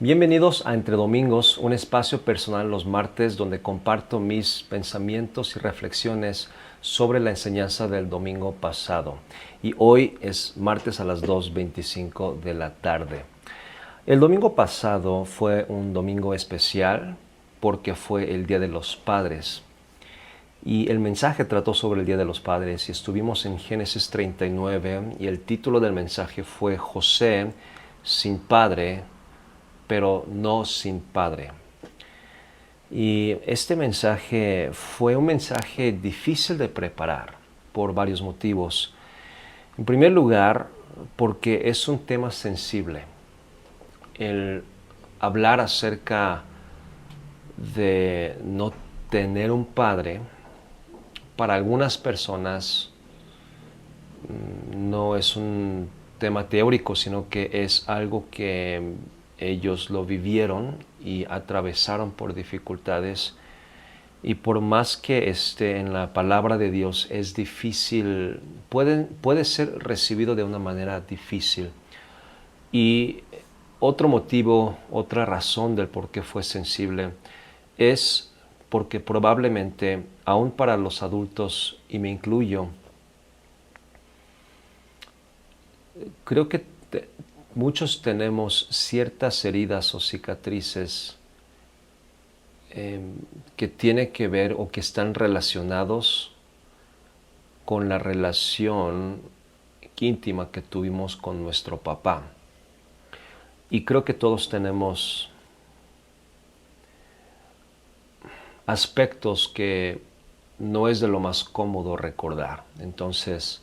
Bienvenidos a Entre Domingos, un espacio personal los martes donde comparto mis pensamientos y reflexiones sobre la enseñanza del domingo pasado. Y hoy es martes a las 2:25 de la tarde. El domingo pasado fue un domingo especial porque fue el Día de los Padres. Y el mensaje trató sobre el Día de los Padres y estuvimos en Génesis 39 y el título del mensaje fue José sin padre, pero no sin padre. Y este mensaje fue un mensaje difícil de preparar por varios motivos. En primer lugar, porque es un tema sensible. El hablar acerca de no tener un padre, para algunas personas no es un tema teórico, sino que es algo que ellos lo vivieron y atravesaron por dificultades. Y por más que esté en la palabra de Dios, es difícil, puede ser recibido de una manera difícil. Y otro motivo, otra razón del por qué fue sensible, es porque probablemente, aún para los adultos, y me incluyo, creo que muchos tenemos ciertas heridas o cicatrices que tienen que ver o que están relacionados con la relación íntima que tuvimos con nuestro papá. Y creo que todos tenemos aspectos que no es de lo más cómodo recordar. Entonces,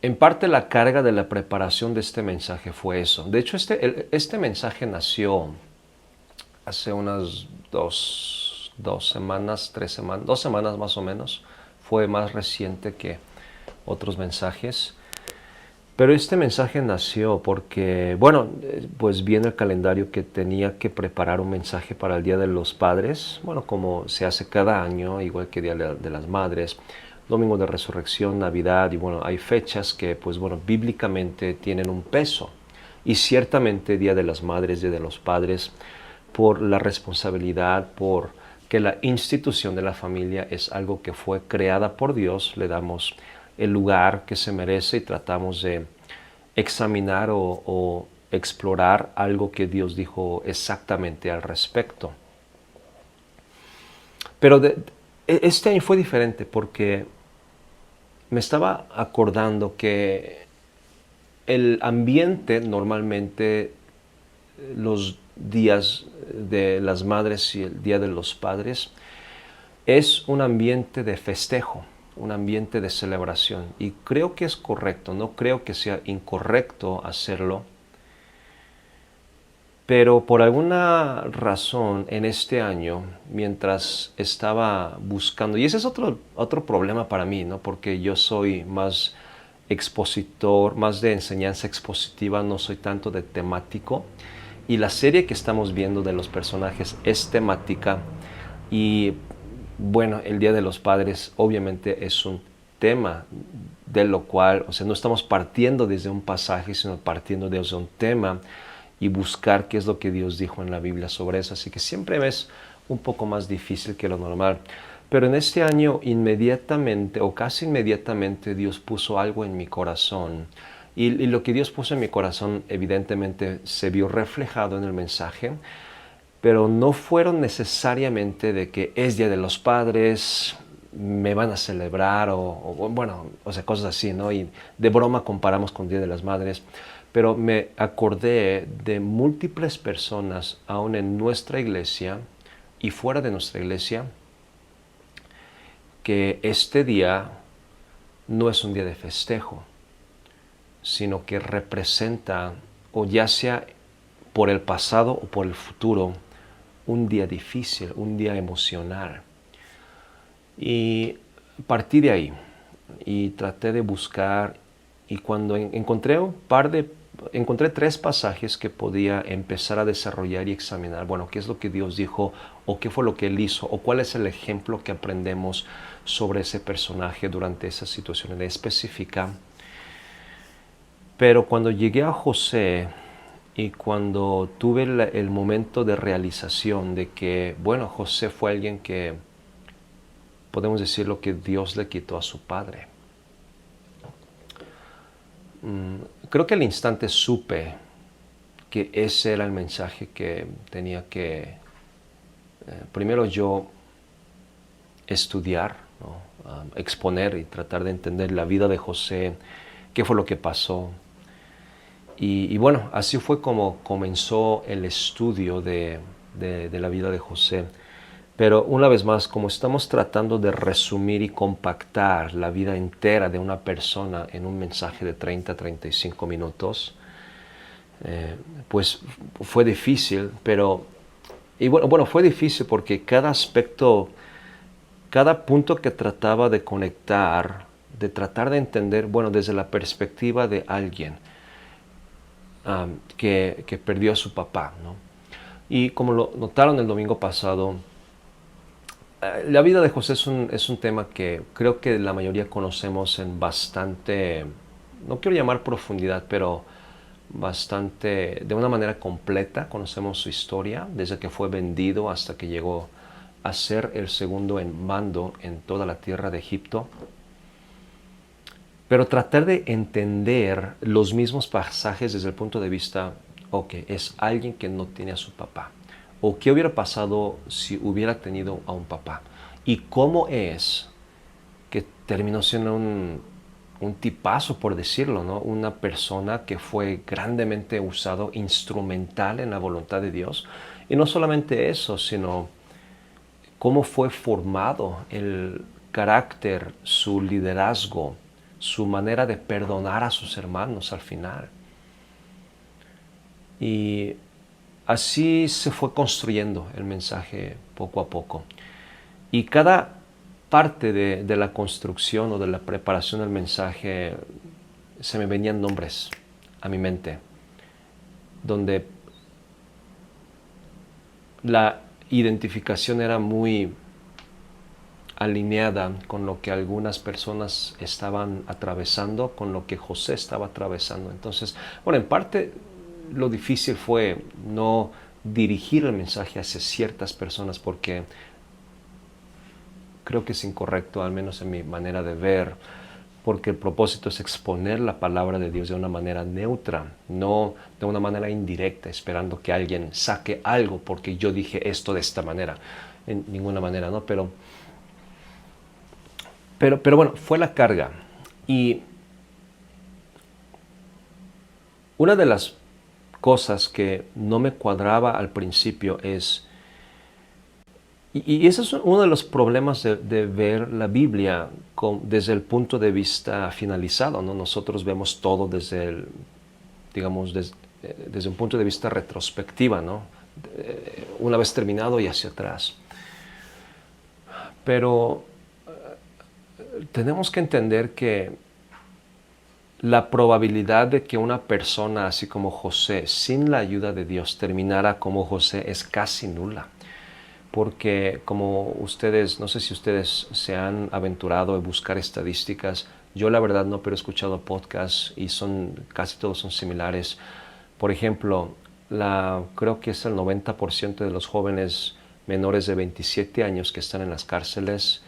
en parte la carga de la preparación de este mensaje fue eso. De hecho, este mensaje nació hace unas dos semanas, 3 semanas, 2 semanas más o menos. Fue más reciente que otros mensajes. Pero este mensaje nació porque, pues vi en el calendario que tenía que preparar un mensaje para el Día de los Padres, como se hace cada año, igual que Día de las Madres, Domingo de Resurrección, Navidad, y hay fechas que, bíblicamente tienen un peso. Y ciertamente Día de las Madres, Día de los Padres, por la responsabilidad, por que la institución de la familia es algo que fue creada por Dios, le damos el lugar que se merece y tratamos de examinar o explorar algo que Dios dijo exactamente al respecto. Pero este año fue diferente porque me estaba acordando que el ambiente normalmente, los días de las madres y el Día de los Padres, es un ambiente de festejo, un ambiente de celebración. Y creo que es correcto, no creo que sea incorrecto hacerlo. Pero por alguna razón en este año, mientras estaba buscando, y ese es otro problema para mí, ¿no? Porque yo soy más expositor, más de enseñanza expositiva, no soy tanto de temático. Y la serie que estamos viendo de los personajes es temática. Y el Día de los Padres obviamente es un tema de lo cual, no estamos partiendo desde un pasaje, sino partiendo desde un tema y buscar qué es lo que Dios dijo en la Biblia sobre eso. Así que siempre es un poco más difícil que lo normal. Pero en este año inmediatamente o casi inmediatamente Dios puso algo en mi corazón. Y lo que Dios puso en mi corazón evidentemente se vio reflejado en el mensaje, pero no fueron necesariamente de que es Día de los Padres, me van a celebrar cosas así, ¿no? Y de broma comparamos con Día de las Madres. Pero me acordé de múltiples personas, aún en nuestra iglesia y fuera de nuestra iglesia, que este día no es un día de festejo, sino que representa, o ya sea por el pasado o por el futuro, un día difícil, un día emocional. Y partí de ahí y traté de buscar, y cuando encontré 3 pasajes que podía empezar a desarrollar y examinar, qué es lo que Dios dijo, o qué fue lo que Él hizo, o cuál es el ejemplo que aprendemos sobre ese personaje durante esa situación específica. Pero cuando llegué a José, Y cuando tuve el momento de realización de que, bueno, José fue alguien que, podemos decir, lo que Dios le quitó a su padre. Creo que al instante supe que ese era el mensaje que tenía que, primero yo estudiar, ¿no? Exponer y tratar de entender la vida de José, qué fue lo que pasó. Y bueno, así fue como comenzó el estudio de la vida de José. Pero una vez más, como estamos tratando de resumir y compactar la vida entera de una persona en un mensaje de 30-35 minutos, pues fue difícil, pero... Y bueno, fue difícil porque cada aspecto, cada punto que trataba de conectar, de tratar de entender, bueno, desde la perspectiva de alguien que perdió a su papá, ¿no? Y como lo notaron el domingo pasado, la vida de José es un tema que creo que la mayoría conocemos en bastante, no quiero llamar profundidad, pero bastante, de una manera completa. Conocemos su historia, desde que fue vendido hasta que llegó a ser el segundo en mando en toda la tierra de Egipto. Pero tratar de entender los mismos pasajes desde el punto de vista, ok, es alguien que no tiene a su papá. O qué hubiera pasado si hubiera tenido a un papá. Y cómo es que terminó siendo un tipazo, por decirlo, ¿no? Una persona que fue grandemente usado, instrumental en la voluntad de Dios. Y no solamente eso, sino cómo fue formado el carácter, su liderazgo, su manera de perdonar a sus hermanos al final. Y así se fue construyendo el mensaje poco a poco. Y cada parte de la construcción o de la preparación del mensaje se me venían nombres a mi mente, donde la identificación era muy alineada con lo que algunas personas estaban atravesando, con lo que José estaba atravesando. Entonces, bueno, en parte lo difícil fue no dirigir el mensaje hacia ciertas personas porque creo que es incorrecto, al menos en mi manera de ver, porque el propósito es exponer la palabra de Dios de una manera neutra, no de una manera indirecta, esperando que alguien saque algo porque yo dije esto de esta manera. En ninguna manera, ¿no? Pero bueno, fue la carga. Y una de las cosas que no me cuadraba al principio es, y ese es uno de los problemas de ver la Biblia desde el punto de vista finalizado, ¿no? Nosotros vemos todo desde el, digamos, desde un punto de vista retrospectiva, ¿no? Una vez terminado y hacia atrás. Pero tenemos que entender que la probabilidad de que una persona así como José, sin la ayuda de Dios, terminara como José es casi nula. Porque como ustedes, no sé si ustedes se han aventurado a buscar estadísticas, yo la verdad no, pero he escuchado podcasts y casi todos son similares. Por ejemplo, creo que es el 90% de los jóvenes menores de 27 años que están en las cárceles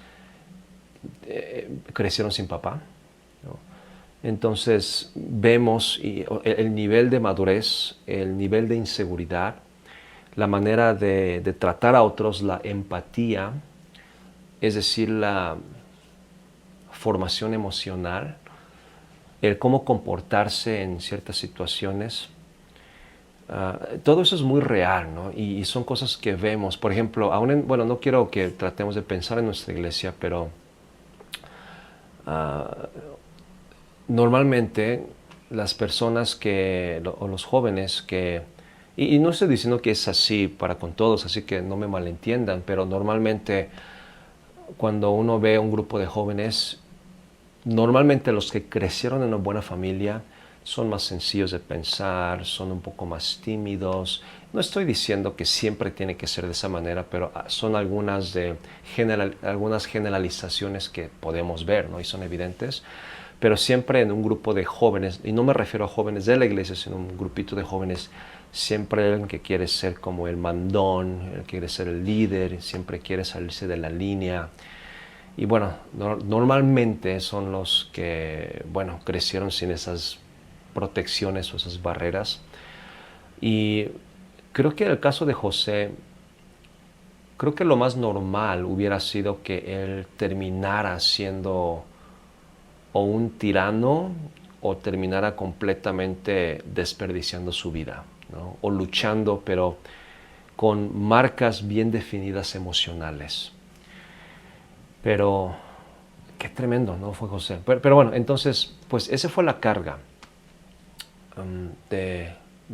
crecieron sin papá, ¿no? Entonces vemos el nivel de madurez, el nivel de inseguridad, la manera de tratar a otros, la empatía, es decir, la formación emocional, el cómo comportarse en ciertas situaciones. Todo eso es muy real, ¿no? Y son cosas que vemos. Por ejemplo, bueno, no quiero que tratemos de pensar en nuestra iglesia, pero normalmente las personas o los jóvenes y no estoy diciendo que es así para con todos, así que no me malentiendan, pero normalmente cuando uno ve un grupo de jóvenes, normalmente los que crecieron en una buena familia son más sencillos de pensar, son un poco más tímidos. No estoy diciendo que siempre tiene que ser de esa manera, pero son algunas generalizaciones que podemos ver, ¿no? Y son evidentes. pero siempre en un grupo de jóvenes, y no me refiero a jóvenes de la iglesia, sino un grupito de jóvenes, siempre alguien que quiere ser como el mandón, el que quiere ser el líder, siempre quiere salirse de la línea. Y bueno, normalmente son los que, bueno, crecieron sin esas protecciones o esas barreras. Y creo que en el caso de José, creo que lo más normal hubiera sido que él terminara siendo o un tirano o terminara completamente desperdiciando su vida, ¿no? O luchando, pero con marcas bien definidas emocionales. Pero qué tremendo, ¿no? Fue José. Pero bueno, entonces, pues esa fue la carga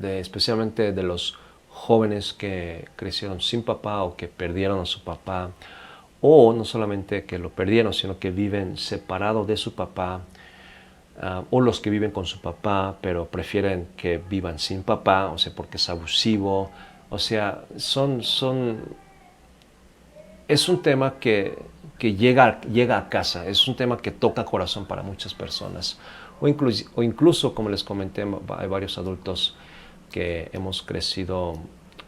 especialmente de los jóvenes que crecieron sin papá o que perdieron a su papá, o no solamente que lo perdieron, sino que viven separados de su papá, o los que viven con su papá, pero prefieren que vivan sin papá, o sea, porque es abusivo. O sea, es un tema que llega a casa, es un tema que toca corazón para muchas personas. O incluso, como les comenté, hay varios adultos que hemos crecido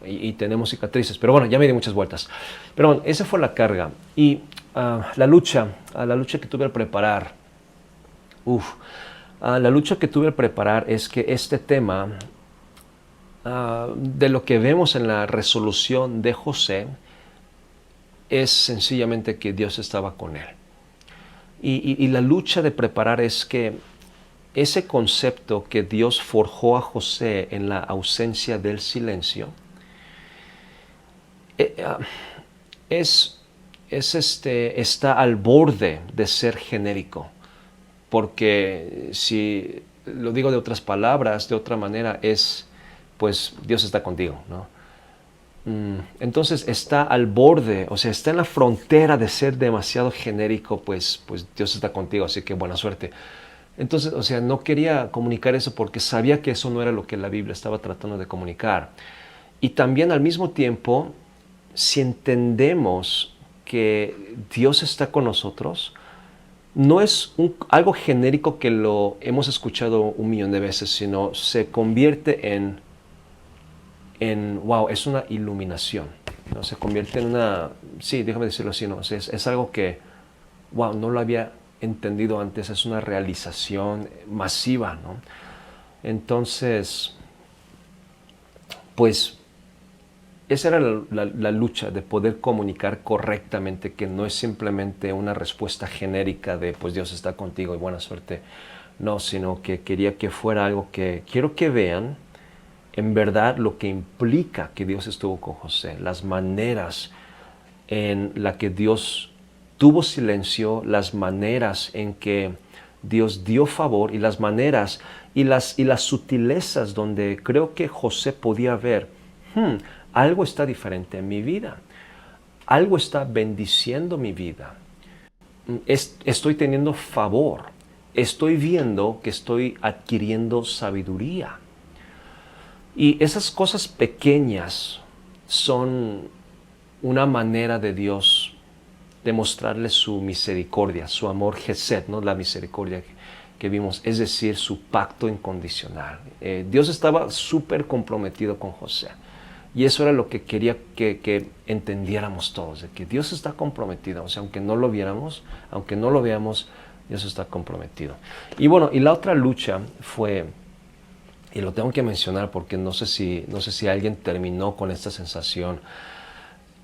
y tenemos cicatrices. Pero bueno, ya me di muchas vueltas. Pero bueno, esa fue la carga. Y la lucha que tuve al preparar, la lucha que tuve al preparar es que este tema, de lo que vemos en la resolución de José, es sencillamente que Dios estaba con él. Y la lucha de preparar es que ese concepto que Dios forjó a José en la ausencia del silencio está al borde de ser genérico. Porque si lo digo de otras palabras, de otra manera, pues Dios está contigo, ¿no? Entonces está al borde, o sea, está en la frontera de ser demasiado genérico, pues Dios está contigo, así que buena suerte. Entonces, o sea, no quería comunicar eso porque sabía que eso no era lo que la Biblia estaba tratando de comunicar. Y también al mismo tiempo, si entendemos que Dios está con nosotros, no es algo genérico que lo hemos escuchado 1,000,000 de veces, sino se convierte wow, es una iluminación, ¿no? Se convierte en sí, déjame decirlo así, ¿no? Es algo que, wow, no lo había entendido antes, es una realización masiva, ¿no? Entonces, pues, esa era la lucha de poder comunicar correctamente, que no es simplemente una respuesta genérica de, pues Dios está contigo y buena suerte, no, sino que quería que fuera algo que quiero que vean en verdad lo que implica que Dios estuvo con José, las maneras en las que Dios tuvo silencio, las maneras en que Dios dio favor y las maneras y las sutilezas donde creo que José podía ver, algo está diferente en mi vida, algo está bendiciendo mi vida, estoy teniendo favor, estoy viendo que estoy adquiriendo sabiduría. Y esas cosas pequeñas son una manera de Dios de mostrarle su misericordia, su amor Gesed, ¿no? La misericordia que vimos, es decir, su pacto incondicional. Dios estaba súper comprometido con José. Y eso era lo que quería que entendiéramos todos, de que Dios está comprometido. O sea, aunque no lo viéramos, aunque no lo veamos, Dios está comprometido. Y bueno, y la otra lucha fue, y lo tengo que mencionar porque no sé si alguien terminó con esta sensación.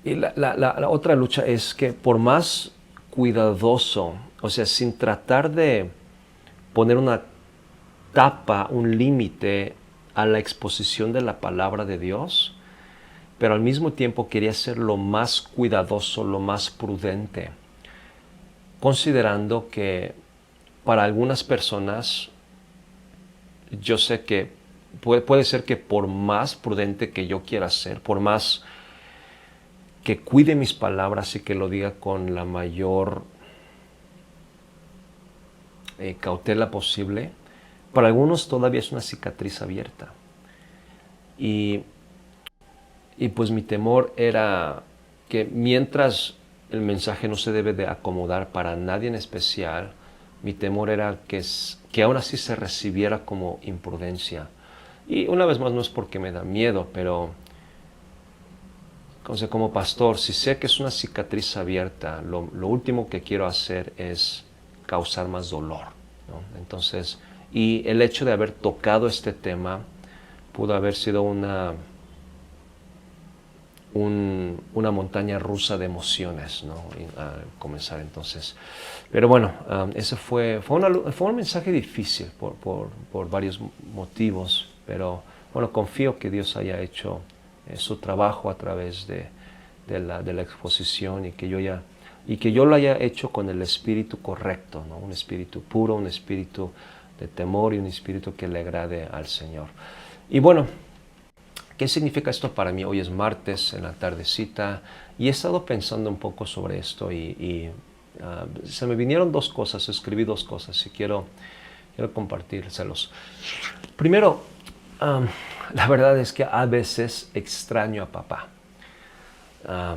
Y la otra lucha es que por más cuidadoso, o sea, sin tratar de poner una tapa, un límite a la exposición de la palabra de Dios, pero al mismo tiempo quería ser lo más cuidadoso, lo más prudente, considerando que para algunas personas, yo sé que puede ser que por más prudente que yo quiera ser, por más que cuide mis palabras y que lo diga con la mayor cautela posible, para algunos todavía es una cicatriz abierta. Y pues mi temor era que mientras el mensaje no se debe de acomodar para nadie en especial, Mi temor era que aún así se recibiera como imprudencia. Y una vez más no es porque me da miedo, pero como pastor, si sé que es una cicatriz abierta, lo último que quiero hacer es causar más dolor, ¿no? Entonces, y el hecho de haber tocado este tema pudo haber sido una montaña rusa de emociones, ¿no? Al comenzar entonces. Pero bueno, ese fue un mensaje difícil por varios motivos, pero bueno, confío que Dios haya hecho su trabajo a través de la exposición y que yo lo haya hecho con el espíritu correcto, ¿no? Un espíritu puro, un espíritu de temor y un espíritu que le agrade al Señor. Y bueno, ¿qué significa esto para mí? Hoy es martes, en la tardecita, y he estado pensando un poco sobre esto y se me vinieron dos cosas, escribí dos cosas y quiero compartírselos. Primero, la verdad es que a veces extraño a papá.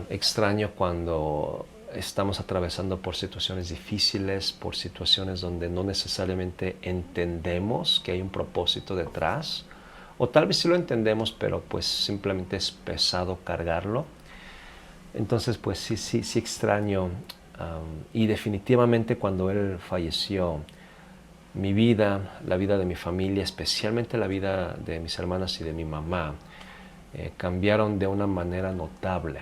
Extraño cuando estamos atravesando por situaciones difíciles, por situaciones donde no necesariamente entendemos que hay un propósito detrás, o tal vez sí lo entendemos, pero pues simplemente es pesado cargarlo. Entonces pues sí extraño, y definitivamente cuando él falleció, mi vida, la vida de mi familia, especialmente la vida de mis hermanas y de mi mamá, cambiaron de una manera notable.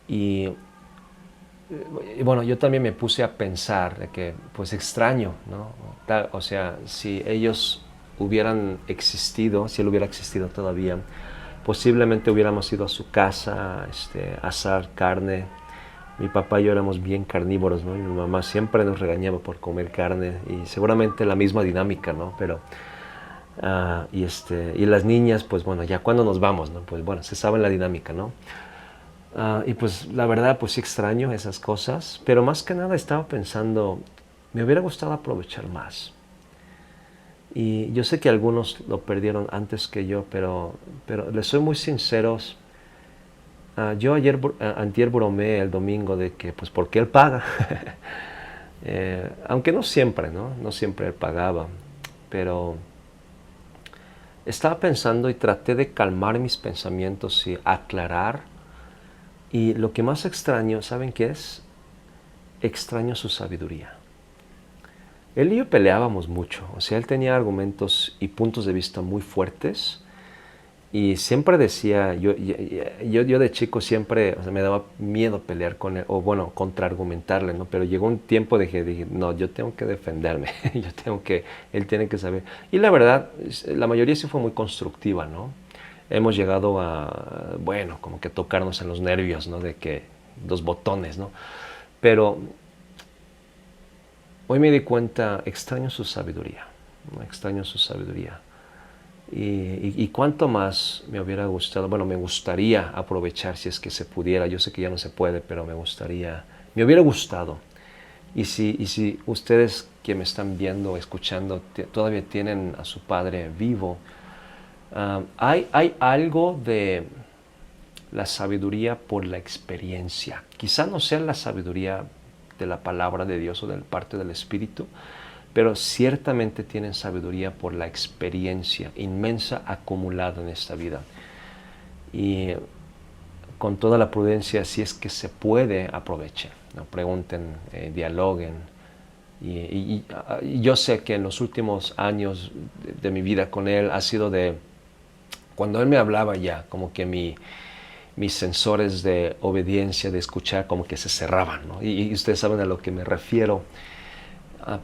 Y bueno, yo también me puse a pensar de que, pues extraño, ¿no? O sea, si ellos hubieran existido, si él hubiera existido todavía, posiblemente hubiéramos ido a su casa, a asar carne. Mi papá y yo éramos bien carnívoros, ¿no? Y mi mamá siempre nos regañaba por comer carne y seguramente la misma dinámica, ¿no? Pero y las niñas, pues bueno, ya cuando nos vamos, ¿no? Pues bueno, se sabe la dinámica, ¿no? Y pues la verdad, pues sí extraño esas cosas, pero más que nada estaba pensando, me hubiera gustado aprovechar más. Y yo sé que algunos lo perdieron antes que yo, pero les soy muy sinceros. Yo antier bromeé el domingo de que, pues, porque él paga. Aunque no siempre, ¿no? No siempre él pagaba, pero estaba pensando y traté de calmar mis pensamientos y aclarar. Y lo que más extraño, ¿saben qué es? Extraño su sabiduría. Él y yo peleábamos mucho, o sea, él tenía argumentos y puntos de vista muy fuertes y siempre decía, yo de chico siempre, o sea, me daba miedo pelear con él, o bueno, contraargumentarle, ¿no? Pero llegó un tiempo de que dije, no, yo tengo que defenderme, él tiene que saber. Y la verdad, la mayoría sí fue muy constructiva, ¿no? Hemos llegado a, bueno, como que tocarnos en los nervios, ¿no? De que los botones, ¿no? Pero hoy me di cuenta, extraño su sabiduría, ¿no? Extraño su sabiduría. Y cuánto más me hubiera gustado, bueno, me gustaría aprovechar si es que se pudiera. Yo sé que ya no se puede, pero me hubiera gustado. Y si ustedes que me están viendo, escuchando, todavía tienen a su padre vivo, hay algo de la sabiduría por la experiencia. Quizá no sea la sabiduría de la palabra de Dios o de parte del Espíritu, pero ciertamente tienen sabiduría por la experiencia inmensa acumulada en esta vida. Y con toda la prudencia, si es que se puede, aprovechen, ¿no? Pregunten, dialoguen. Y yo sé que en los últimos años de mi vida con él ha sido cuando él me hablaba ya, como que mis sensores de obediencia, de escuchar, como que se cerraban, ¿no? Y ustedes saben a lo que me refiero.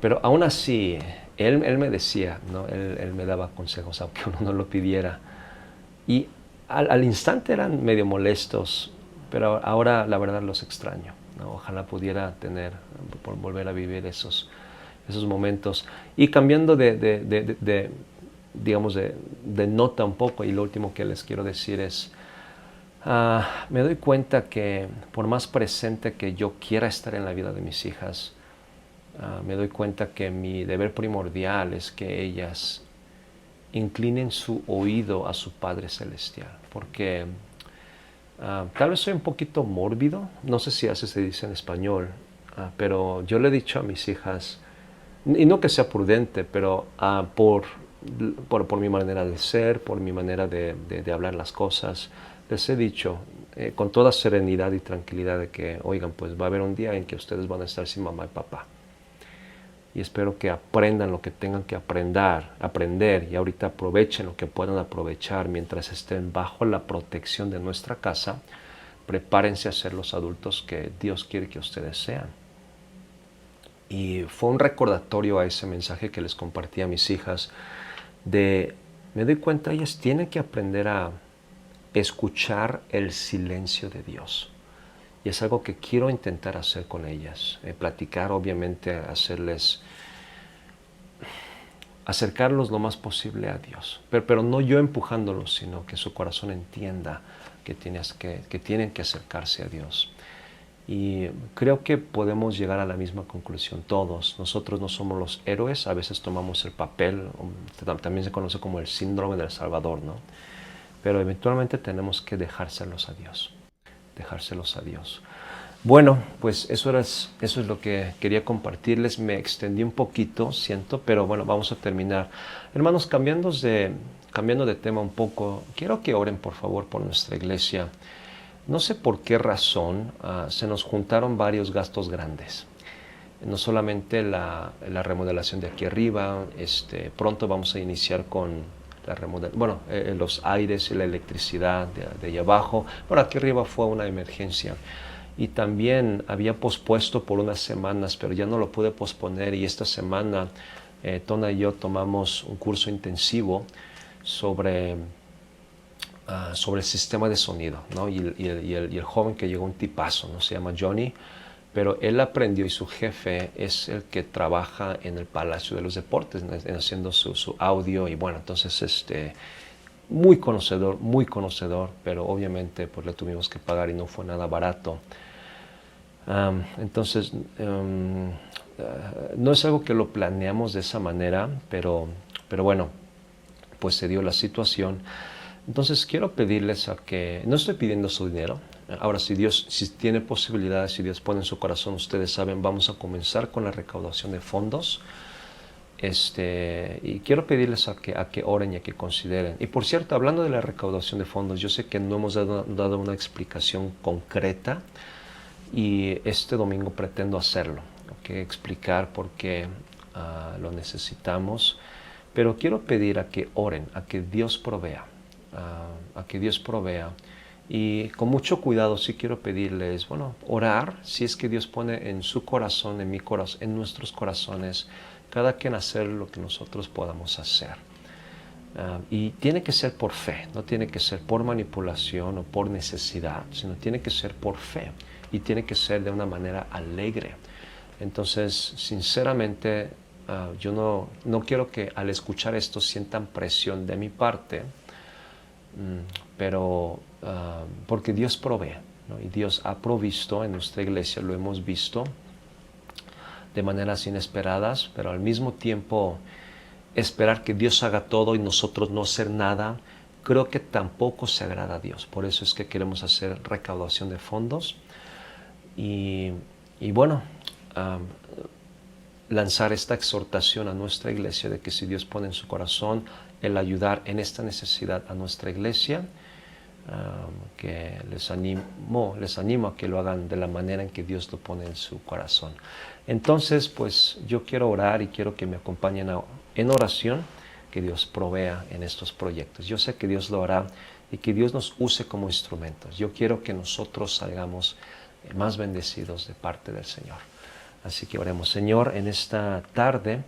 Pero aún así, él me decía, ¿no? Él me daba consejos, aunque uno no lo pidiera. Y al instante eran medio molestos, pero ahora la verdad los extraño, ¿no? Ojalá pudiera por volver a vivir esos momentos. Y cambiando digamos, de nota un poco, y lo último que les quiero decir es, me doy cuenta que por más presente que yo quiera estar en la vida de mis hijas, me doy cuenta que mi deber primordial es que ellas inclinen su oído a su Padre Celestial, porque tal vez soy un poquito mórbido, no sé si así se dice en español, pero yo le he dicho a mis hijas, y no que sea prudente, pero por mi manera de ser, por mi manera de hablar las cosas, les he dicho con toda serenidad y tranquilidad de que, oigan, pues va a haber un día en que ustedes van a estar sin mamá y papá. Y espero que aprendan lo que tengan que aprender y ahorita aprovechen lo que puedan aprovechar mientras estén bajo la protección de nuestra casa. Prepárense a ser los adultos que Dios quiere que ustedes sean. Y fue un recordatorio a ese mensaje que les compartí a mis hijas me doy cuenta, ellas tienen que aprender a escuchar el silencio de Dios. Y es algo que quiero intentar hacer con ellas. Platicar, obviamente, acercarlos lo más posible a Dios. Pero no yo empujándolos, sino que su corazón entienda que tienen que acercarse a Dios. Y creo que podemos llegar a la misma conclusión todos. Nosotros no somos los héroes, a veces tomamos el papel, también se conoce como el síndrome del Salvador, ¿no? Pero eventualmente tenemos que dejárselos a Dios, dejárselos a Dios. Bueno, pues eso es lo que quería compartirles. Me extendí un poquito, siento, pero bueno, vamos a terminar. Hermanos, cambiando de tema un poco, quiero que oren por favor por nuestra iglesia. No sé por qué razón se nos juntaron varios gastos grandes. No solamente la remodelación de aquí arriba, pronto vamos a iniciar con la remodelación, los aires y la electricidad de allá abajo. Bueno, aquí arriba fue una emergencia. Y también había pospuesto por unas semanas, pero ya no lo pude posponer. Y esta semana Tona y yo tomamos un curso intensivo sobre el sistema de sonido, ¿no? Y el joven que llegó, un tipazo, ¿no? Se llama Johnny, pero él aprendió y su jefe es el que trabaja en el Palacio de los Deportes, haciendo su audio. Y bueno, entonces muy conocedor, pero obviamente pues le tuvimos que pagar y no fue nada barato. Entonces, no es algo que lo planeamos de esa manera, pero bueno, pues se dio la situación. Entonces quiero pedirles no estoy pidiendo su dinero. Ahora, si tiene posibilidades, si Dios pone en su corazón, ustedes saben, vamos a comenzar con la recaudación de fondos. Y quiero pedirles a que oren y a que consideren. Y por cierto, hablando de la recaudación de fondos, yo sé que no hemos dado una explicación concreta y este domingo pretendo hacerlo, explicar por qué lo necesitamos. Pero quiero pedir a que oren, a que Dios provea. A que Dios provea. Y con mucho cuidado sí quiero pedirles, orar, si es que Dios pone en su corazón, en mi corazón, en nuestros corazones, cada quien hacer lo que nosotros podamos hacer. Y tiene que ser por fe, no tiene que ser por manipulación o por necesidad, sino tiene que ser por fe y tiene que ser de una manera alegre. Entonces, sinceramente, yo no quiero que al escuchar esto sientan presión de mi parte, pero porque Dios provee, ¿no? Y Dios ha provisto en nuestra iglesia, lo hemos visto de maneras inesperadas, pero al mismo tiempo esperar que Dios haga todo y nosotros no hacer nada, creo que tampoco se agrada a Dios. Por eso es que queremos hacer recaudación de fondos y bueno, lanzar esta exhortación a nuestra iglesia de que si Dios pone en su corazón el ayudar en esta necesidad a nuestra iglesia, que les animo a que lo hagan de la manera en que Dios lo pone en su corazón. Entonces, pues yo quiero orar y quiero que me acompañen en oración, que Dios provea en estos proyectos. Yo sé que Dios lo hará y que Dios nos use como instrumentos. Yo quiero que nosotros salgamos más bendecidos de parte del Señor. Así que oremos. Señor, en esta tarde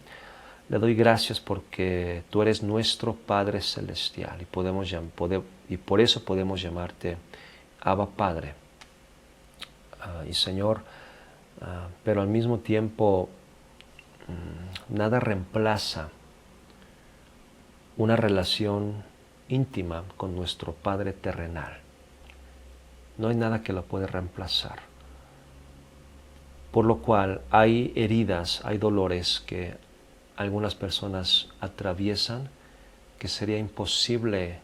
le doy gracias porque tú eres nuestro Padre Celestial y por eso podemos llamarte Abba Padre. Y Señor, pero al mismo tiempo nada reemplaza una relación íntima con nuestro Padre terrenal. No hay nada que lo pueda reemplazar. Por lo cual hay heridas, hay dolores que algunas personas atraviesan que sería imposible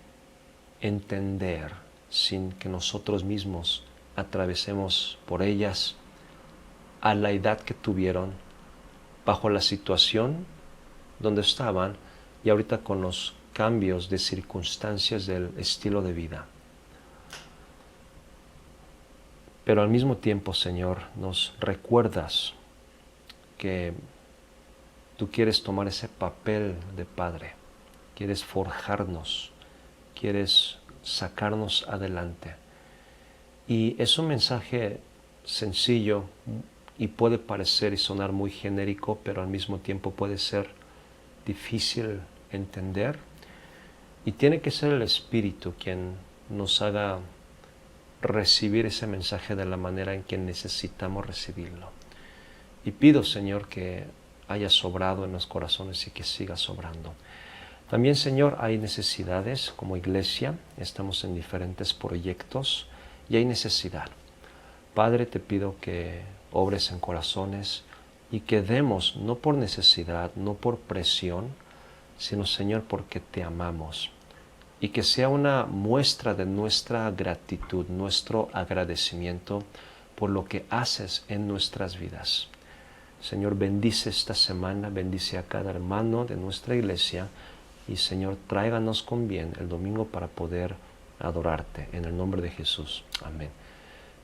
entender sin que nosotros mismos atravesemos por ellas a la edad que tuvieron bajo la situación donde estaban y ahorita con los cambios de circunstancias del estilo de vida. Pero al mismo tiempo, Señor, nos recuerdas que tú quieres tomar ese papel de Padre, quieres forjarnos, quieres sacarnos adelante. Y es un mensaje sencillo y puede parecer y sonar muy genérico, pero al mismo tiempo puede ser difícil entender. Y tiene que ser el Espíritu quien nos haga recibir ese mensaje de la manera en que necesitamos recibirlo. Y pido, Señor, que haya sobrado en los corazones y que siga sobrando. También, Señor, hay necesidades como iglesia, estamos en diferentes proyectos y hay necesidad. Padre, te pido que obres en corazones y que demos, no por necesidad, no por presión, sino, Señor, porque te amamos. Y que sea una muestra de nuestra gratitud, nuestro agradecimiento por lo que haces en nuestras vidas. Señor, bendice esta semana, bendice a cada hermano de nuestra iglesia y, Señor, tráiganos con bien el domingo para poder adorarte. En el nombre de Jesús. Amén.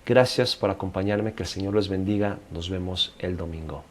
Gracias por acompañarme, que el Señor les bendiga. Nos vemos el domingo.